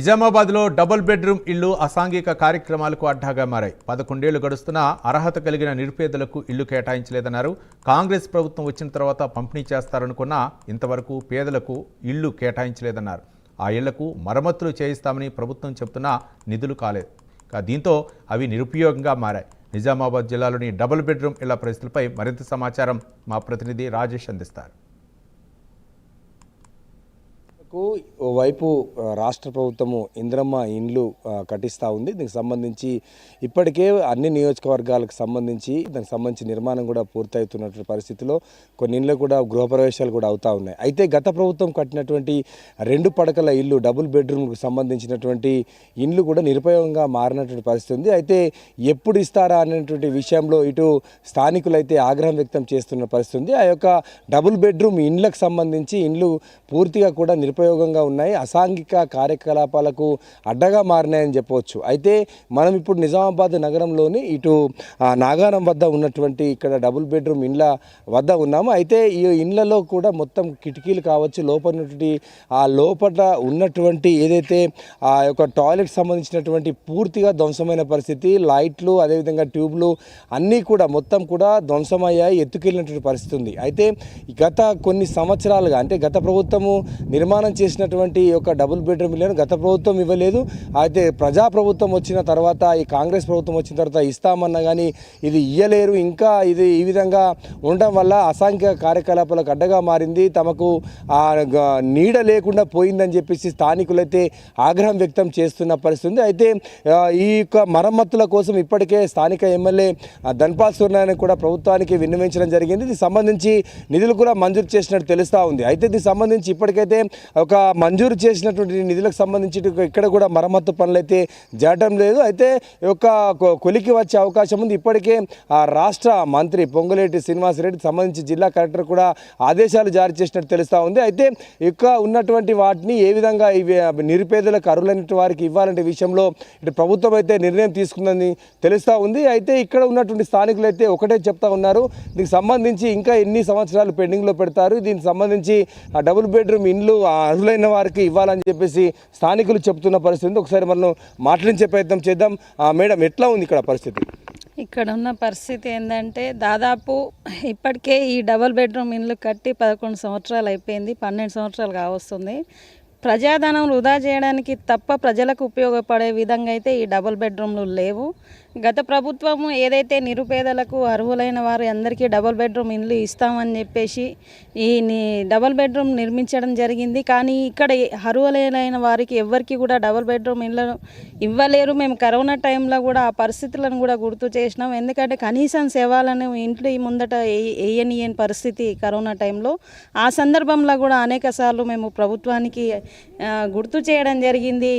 నిజామాబాద్లో double bedroom ఇళ్లు అసాంఘిక కార్యక్రమాలకు అడ్డాగా మారాయి. 11 ఏళ్లు గడుస్తున్నా అర్హత కలిగిన నిరుపేదలకు ఇళ్లు కేటాయించలేదన్నారు. కాంగ్రెస్ ప్రభుత్వం వచ్చిన తర్వాత పంపిణీ చేస్తారనుకున్నా ఇంతవరకు పేదలకు ఇళ్లు కేటాయించలేదన్నారు. ఆ ఇళ్లకు మరమ్మతులు చేయిస్తామని ప్రభుత్వం చెబుతున్నా నిధులు కాలేదు. దీంతో అవి నిరుపయోగంగా మారాయి. నిజామాబాద్ జిల్లాలోని డబుల్ బెడ్రూమ్ ఇళ్ల పరిస్థితులపై మరింత సమాచారం మా ప్రతినిధి రాజేష్ అందిస్తారు. ఓవైపు రాష్ట్ర ప్రభుత్వము ఇంద్రమ్మ ఇండ్లు కట్టిస్తూ ఉంది. దీనికి సంబంధించి ఇప్పటికే అన్ని నియోజకవర్గాలకు సంబంధించి దానికి సంబంధించి నిర్మాణం కూడా పూర్తవుతున్నటువంటి పరిస్థితిలో కొన్ని ఇండ్లు కూడా గృహప్రవేశాలు కూడా అవుతూ ఉన్నాయి. అయితే గత ప్రభుత్వం కట్టినటువంటి 2 పడకల ఇల్లు డబుల్ బెడ్రూమ్కి సంబంధించినటువంటి ఇండ్లు కూడా నిరుపయోగంగా మారినటువంటి పరిస్థితి ఉంది. అయితే ఎప్పుడు ఇస్తారా అనేటువంటి విషయంలో ఇటు స్థానికులైతే ఆగ్రహం వ్యక్తం చేస్తున్న పరిస్థితి ఉంది. ఆ యొక్క డబుల్ బెడ్రూమ్ ఇండ్లకు సంబంధించి ఇండ్లు పూర్తిగా కూడా నిరుపయోగంగా ఉన్నాయి, అసాంఘిక కార్యకలాపాలకు అడ్డగా మారినాయని చెప్పవచ్చు. అయితే మనం ఇప్పుడు నిజామాబాద్ నగరంలోని ఇటు నాగారం వద్ద ఉన్నటువంటి ఇక్కడ డబుల్ బెడ్రూమ్ ఇండ్ల వద్ద ఉన్నాము. అయితే ఈ ఇండ్లలో కూడా మొత్తం కిటికీలు కావచ్చు, లోపల ఉన్నటువంటి ఏదైతే ఆ యొక్క టాయిలెట్ సంబంధించినటువంటి పూర్తిగా ధ్వంసమైన పరిస్థితి, లైట్లు అదేవిధంగా ట్యూబ్లు అన్నీ కూడా మొత్తం కూడా ధ్వంసమయ్యాయి, ఎత్తుకెళ్ళినటువంటి పరిస్థితి ఉంది. అయితే గత కొన్ని సంవత్సరాలుగా అంటే గత ప్రభుత్వము నిర్మాణం చేసినటువంటి యొక్క డబుల్ బెడ్రూమ్ ఇళ్లను గత ప్రభుత్వం ఇవ్వలేదు. అయితే ప్రజాప్రభుత్వం వచ్చిన తర్వాత ఈ కాంగ్రెస్ ప్రభుత్వం వచ్చిన తర్వాత ఇస్తామన్నా కానీ ఇది ఇయ్యలేరు. ఇంకా ఇది ఈ విధంగా ఉండడం వల్ల అసాంఘిక కార్యకలాపాలకు అడ్డగా మారింది, తమకు నీడ లేకుండా పోయిందని చెప్పేసి స్థానికులైతే ఆగ్రహం వ్యక్తం చేస్తున్న పరిస్థితి. అయితే ఈ యొక్క మరమ్మతుల కోసం ఇప్పటికే స్థానిక ఎమ్మెల్యే ధన్పాల్ సూర్యనారాయణ కూడా ప్రభుత్వానికి విన్నవించడం జరిగింది. దీనికి సంబంధించి నిధులు కూడా మంజూరు చేసినట్టు తెలుస్తూ ఉంది. అయితే దీనికి సంబంధించి ఇప్పటికైతే ఒక మంజూరు చేసినటువంటి నిధులకు సంబంధించి ఇక్కడ కూడా మరమ్మతు పనులు అయితే జరగడం లేదు. అయితే ఒక కొలికి వచ్చే అవకాశం ఉంది. ఇప్పటికే రాష్ట్ర మంత్రి పొంగులేటి శ్రీనివాసరెడ్డికి సంబంధించి జిల్లా కలెక్టర్ కూడా ఆదేశాలు జారీ చేసినట్టు తెలుస్తూ ఉంది. అయితే ఇక ఉన్నటువంటి వాటిని ఏ విధంగా నిరుపేదలకు అర్హులైన వారికి ఇవ్వాలంటే విషయంలో ఇటు ప్రభుత్వం అయితే నిర్ణయం తీసుకుందని తెలుస్తూ ఉంది. అయితే ఇక్కడ ఉన్నటువంటి స్థానికులు అయితే ఒకటే చెప్తా ఉన్నారు, దీనికి సంబంధించి ఇంకా ఎన్ని సంవత్సరాలు పెండింగ్లో పెడతారు, దీనికి సంబంధించి డబుల్ బెడ్రూమ్ ఇండ్లు అర్హులైన వారికి ఇవ్వాలని చెప్పేసి స్థానికులు చెప్తున్న పరిస్థితి. ఒకసారి మనం మాట్లాడించే ప్రయత్నం చేద్దాం. మేడం, ఎట్లా ఉంది ఇక్కడ పరిస్థితి? ఇక్కడ ఉన్న పరిస్థితి ఏంటంటే దాదాపు ఇప్పటికే ఈ డబుల్ బెడ్రూమ్ ఇండ్లు కట్టి 11 సంవత్సరాలు అయిపోయింది, 12 సంవత్సరాలు కావస్తుంది. ప్రజాధనం వృధా చేయడానికి తప్ప ప్రజలకు ఉపయోగపడే విధంగా అయితే ఈ డబుల్ బెడ్రూమ్లు లేవు. గత ప్రభుత్వము ఏదైతే నిరుపేదలకు అర్హులైన వారు అందరికీ డబుల్ బెడ్రూమ్ ఇల్లు ఇస్తామని చెప్పేసి ఈ డబుల్ బెడ్రూమ్ నిర్మించడం జరిగింది. కానీ ఇక్కడ అర్హులైన వారికి ఎవరికి కూడా డబుల్ బెడ్రూమ్ ఇల్లు ఇవ్వలేరు. మేము కరోనా టైంలో కూడా ఆ పరిస్థితులను కూడా గుర్తు చేసినాం. ఎందుకంటే కనీసం సేవలను ఇంట్లో ముందట వేయని పరిస్థితి కరోనా టైంలో. ఆ సందర్భంలో కూడా అనేక సార్లు మేము ప్రభుత్వానికి గుర్తు చేయడం జరిగింది.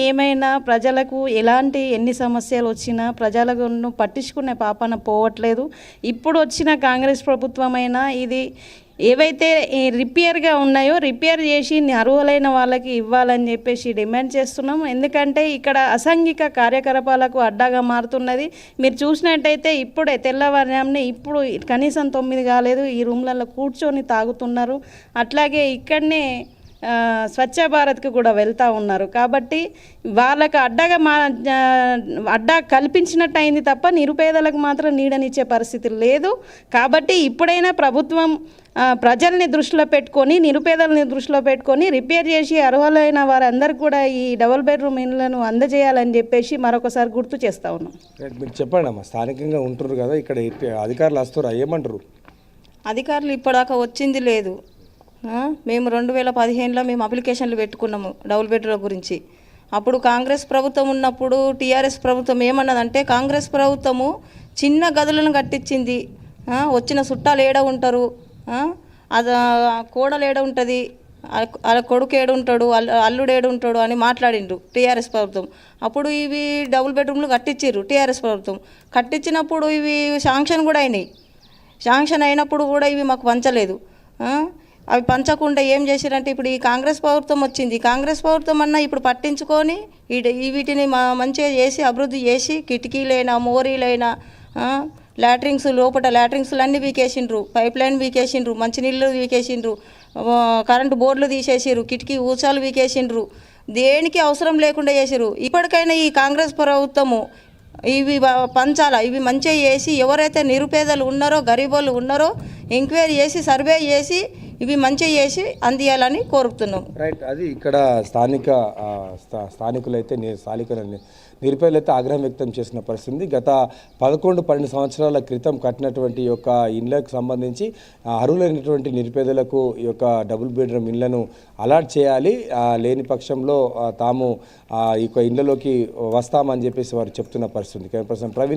ఏమైనా ప్రజలకు ఎన్ని సమస్యలు వచ్చినా ప్రజలను పట్టించుకునే పాపన పోవట్లేదు. ఇప్పుడు వచ్చిన కాంగ్రెస్ ప్రభుత్వమైనా ఇది ఏవైతే రిపేర్గా ఉన్నాయో రిపేర్ చేసి అర్హులైన వాళ్ళకి ఇవ్వాలని చెప్పేసి డిమాండ్ చేస్తున్నాం. ఎందుకంటే ఇక్కడ అసాంఘిక కార్యకలాపాలకు అడ్డాగా మారుతున్నది. మీరు చూసినట్టయితే ఇప్పుడే తెల్లవారుజామునే ఇప్పుడు కనీసం 9 కాలేదు ఈ రూమ్లలో కూర్చొని తాగుతున్నారు. అట్లాగే ఇక్కడనే స్వచ్ఛ భారత్కి కూడా వెళ్తూ ఉన్నారు. కాబట్టి వాళ్ళకు అడ్డా కల్పించినట్టు అయింది తప్ప నిరుపేదలకు మాత్రం నీడనిచ్చే పరిస్థితి లేదు. కాబట్టి ఇప్పుడైనా ప్రభుత్వం ప్రజల్ని దృష్టిలో పెట్టుకొని నిరుపేదలని దృష్టిలో పెట్టుకొని రిపేర్ చేసి అర్హులైన వారందరికీ కూడా ఈ డబుల్ బెడ్రూమ్ ఇళ్లను అందజేయాలని చెప్పేసి మరొకసారి గుర్తు చేస్తూ ఉన్నాం. మీరు చెప్పండి అమ్మా, స్థానికంగా ఉంటున్నారు కదా, ఇక్కడ అధికారులు వస్తారు, ఏమంటారు? అధికారులు ఇప్పటిదాకా వచ్చింది లేదు. మేము 2015లో మేము అప్లికేషన్లు పెట్టుకున్నాము డబుల్ బెడ్రూమ్ గురించి. అప్పుడు కాంగ్రెస్ ప్రభుత్వం ఉన్నప్పుడు టీఆర్ఎస్ ప్రభుత్వం ఏమన్నదంటే కాంగ్రెస్ ప్రభుత్వము చిన్న గదులను కట్టించింది, వచ్చిన చుట్టాలు ఏడ ఉంటారు, అది కోడలు ఏడ ఉంటుంది, కొడుకు ఏడుంటాడు, అల్లుడు ఏడుంటాడు అని మాట్లాడిండ్రు టీఆర్ఎస్ ప్రభుత్వం. అప్పుడు ఇవి డబుల్ బెడ్రూమ్లు కట్టించారు టీఆర్ఎస్ ప్రభుత్వం. కట్టించినప్పుడు ఇవి శాంక్షన్ కూడా అయినాయి. శాంక్షన్ అయినప్పుడు కూడా ఇవి మాకు పంచలేదు. అవి పంచకుండా ఏం చేశారంటే ఇప్పుడు ఈ కాంగ్రెస్ ప్రభుత్వం వచ్చింది, కాంగ్రెస్ ప్రభుత్వం అన్నా ఇప్పుడు పట్టించుకొని వీటిని మంచిగా చేసి అభివృద్ధి చేసి కిటికీలైనా మోరీలైనా లాట్రిన్స్ లోపల లాట్రిన్స్లు అన్నీ వీకేసిండ్రు, పైప్ లైన్ వీకేసిండ్రు, మంచినీళ్ళు వీకేసిండ్రు, కరెంటు బోర్డులు తీసేసిండ్రు, కిటికీ ఊచాలు వీకేసిండ్రు, దేనికి అవసరం లేకుండా చేసిరు. ఇప్పటికైనా ఈ కాంగ్రెస్ ప్రభుత్వము ఇవి పంచాలా, ఇవి మంచిగా చేసి ఎవరైతే నిరుపేదలు ఉన్నారో గరీబోళ్ళు ఉన్నారో ఎంక్వైరీ చేసి సర్వే చేసి ఇవి మంచిగా చేసి అందియాలని కోరుతున్నాం. రైట్, అది ఇక్కడ స్థానికులైతే నిరుపేదలైతే ఆగ్రహం వ్యక్తం చేసిన పరిస్థితి. గత 11-12 సంవత్సరాల క్రితం కట్టినటువంటి ఈ యొక్క ఇండ్లకు సంబంధించి అర్హులైనటువంటి నిరుపేదలకు ఈ యొక్క డబుల్ బెడ్రూమ్ ఇండ్లను అలాట్ చేయాలి, లేని పక్షంలో తాము ఈ యొక్క ఇండ్లలోకి వస్తామని చెప్పేసి వారు చెప్తున్న పరిస్థితి. ప్రవీణ్